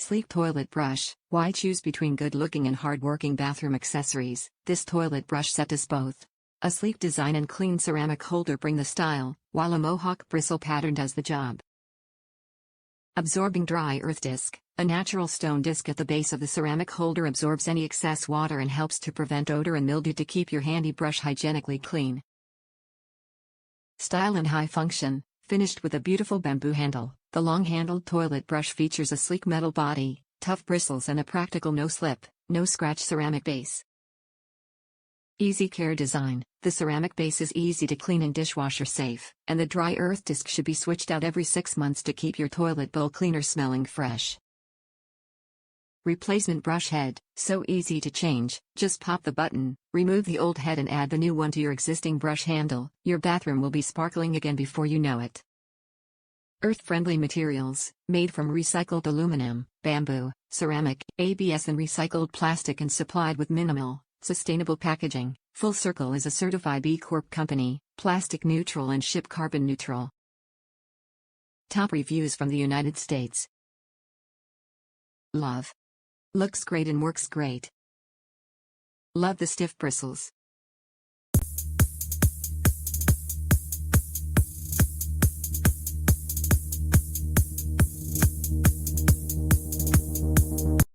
Sleek toilet brush. Why choose between good-looking and hard-working bathroom accessories? This toilet brush set does both. A sleek design and clean ceramic holder bring the style, while a mohawk bristle pattern does the job. Absorbing dry earth disc. A natural stone disc at the base of the ceramic holder absorbs any excess water and helps to prevent odor and mildew to keep your handy brush hygienically clean. Style and high function. Finished with a beautiful bamboo handle, the long-handled toilet brush features a sleek metal body, tough bristles and a practical no-slip, no-scratch ceramic base. Easy care design. The ceramic base is easy to clean and dishwasher safe, and the dry earth disc should be switched out every 6 months to keep your toilet bowl cleaner smelling fresh. Replacement brush head. So easy to change, just pop the button, remove the old head and add the new one to your existing brush handle. Your bathroom will be sparkling again before you know it. Earth-friendly materials, made from recycled aluminum, bamboo, ceramic, ABS and recycled plastic and supplied with minimal, sustainable packaging. Full Circle is a certified B Corp company, plastic neutral and ship carbon neutral. Top reviews from the United States. Love. Looks great and works great. Love the stiff bristles.